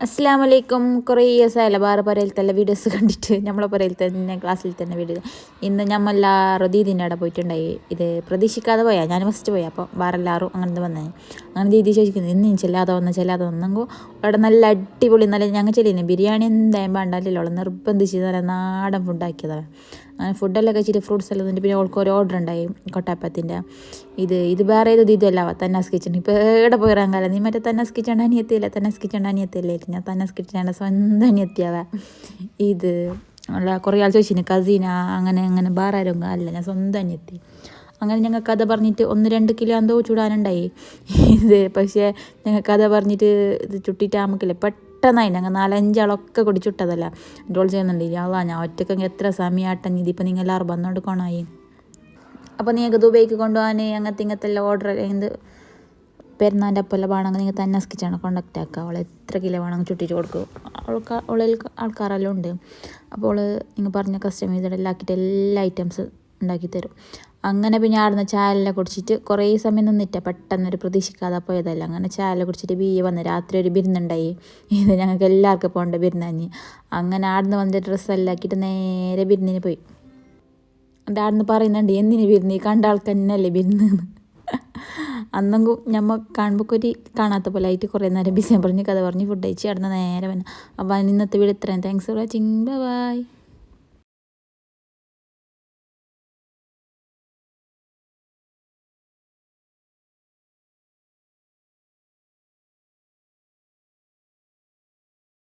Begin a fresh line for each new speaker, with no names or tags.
അസ്സലാമലൈക്കും. കുറേ ദിവസമായല്ലോ വേറെ പുരയിലത്തെ വീഡിയോസ് കണ്ടിട്ട്. നമ്മളെ പുരയിൽ തന്നെ ക്ലാസ്സിൽ തന്നെ വീഡിയോ. ഇന്ന് നമ്മളെല്ലാവരും ദീദീൻ്റെ അവിടെ പോയിട്ടുണ്ടായി. ഇത് പ്രതീക്ഷിക്കാതെ പോയാൽ ഞാൻ ഫസ്റ്റ് പോയി. അപ്പോൾ വേറെ എല്ലാവരും അങ്ങനെ വന്നേ. അങ്ങനെ ദീദി ചോദിക്കുന്നത് ഇന്ന് ചെല്ലാതെ വന്നെങ്കിൽ അവിടെ നല്ല അടിപൊളി നല്ല ഞങ്ങൾ ചെല്ലിനെ ബിരിയാണി എന്തായാലും വേണ്ടല്ലോ നിർബന്ധിച്ച് നല്ല നാടൻ ഫുഡാക്കിയതാണ്. അങ്ങനെ ഫുഡെല്ലാം കഴിച്ചിട്ട് ഫ്രൂട്ട്സ് എല്ലാം തന്നിട്ട് പിന്നെ അവൾക്ക് ഒരു ഓർഡർ ഉണ്ടായി കൊട്ടാപ്പത്തിൻ്റെ. ഇത് വേറെ ഏത് ഇതല്ല തന്നാസ് കിച്ചൺ. ഇപ്പോൾ എവിടെ പോയി ഇറങ്ങാമല്ലോ നീ മറ്റേ തന്നാസ് കിച്ചൺ അനിയത്തിയില്ല തന്നാസ് കിച്ചൺ അനിയത്തില്ലേ ഞാൻ തന്നാസ് കിച്ചൺ സ്വന്തം അനിയത്തിയാവ. ഇത് അല്ല കുറേ ആൾ ചോദിച്ചിന് കസീന അങ്ങനെ വേറെ ആരും അല്ല ഞാൻ സ്വന്തം അനിയത്തി. അങ്ങനെ ഞങ്ങൾ കഥ പറഞ്ഞിട്ട് 1-2 കിലോ എന്തോ ചുടാനുണ്ടായി. ഇത് പക്ഷേ ഞങ്ങൾ കഥ പറഞ്ഞിട്ട് ഇത് ചുട്ടിട്ടാമക്കില്ല പെട്ടെന്നായി. ഞങ്ങൾ 4-5 ആളൊക്കെ കൂടി ചുട്ടതല്ല ഡോൾ ചെയ്യുന്നുണ്ട്. ഞാൻ ഒറ്റക്കെങ്കിൽ എത്ര സമയമാട്ടം ഇതിപ്പോൾ നിങ്ങൾ എല്ലാവരും വന്നുകൊണ്ട് കൊണായി. അപ്പോൾ നിങ്ങൾക്ക് ദുബൈക്ക് കൊണ്ടുപോകാൻ ഇങ്ങനത്തെ എല്ലാം ഓർഡർ എന്ത് പെരുന്നാൻ്റെ അപ്പെല്ലാം വേണമെങ്കിൽ നിങ്ങൾ തന്നെ കിച്ചണ് കോണ്ടാക്റ്റ് ആക്കുക. അവൾ എത്ര കിലോ വേണമെങ്കിൽ ചുട്ടിച്ച് കൊടുക്കും. അവളിൽ ആൾക്കാരെല്ലാം ഉണ്ട്. അപ്പോൾ നിങ്ങൾ പറഞ്ഞ കസ്റ്റമൈസ്ഡ് എല്ലാം ആക്കിയിട്ട് എല്ലാ ഐറ്റംസ് ഉണ്ടാക്കി തരും. അങ്ങനെ പിന്നെ ആടുന്ന ചായയെല്ലാം കുടിച്ചിട്ട് കുറേ സമയം നിന്നിട്ട് പെട്ടെന്നൊരു പ്രതീക്ഷിക്കാതെ പോയതല്ല. അങ്ങനെ ചായയെല്ലാം കുടിച്ചിട്ട് വന്ന് രാത്രി ഒരു ബിരുന്നുണ്ടായി. ഇത് ഞങ്ങൾക്ക് എല്ലാവർക്കും പോകേണ്ട ബിരുന്നാഞ്ഞ്. അങ്ങനെ ആടുന്ന് വന്നിട്ട് ഡ്രസ്സെല്ലാം ആക്കിയിട്ട് നേരെ ബിരുന്നിന് പോയി. എൻ്റെ ആടുന്ന് പറയുന്നുണ്ട് എന്തിനു ബിരുന്ന് കണ്ട ആൾക്ക് തന്നെയല്ലേ ബിരുന്ന്. അന്നെങ്കും ഞമ്മ കാണുമ്പോൾ ഒരു കാണാത്ത പോലെ ആയിട്ട് കുറേ നേരം ബിസിയാൻ പറഞ്ഞ് കഥ പറഞ്ഞ് ഫുഡ് കഴിച്ച് ആടുന്ന നേരെ വന്നു. അപ്പോൾ ഇന്നത്തെ വീഡിയോ ഇത്രയും. Thanks for watching. ബൈ.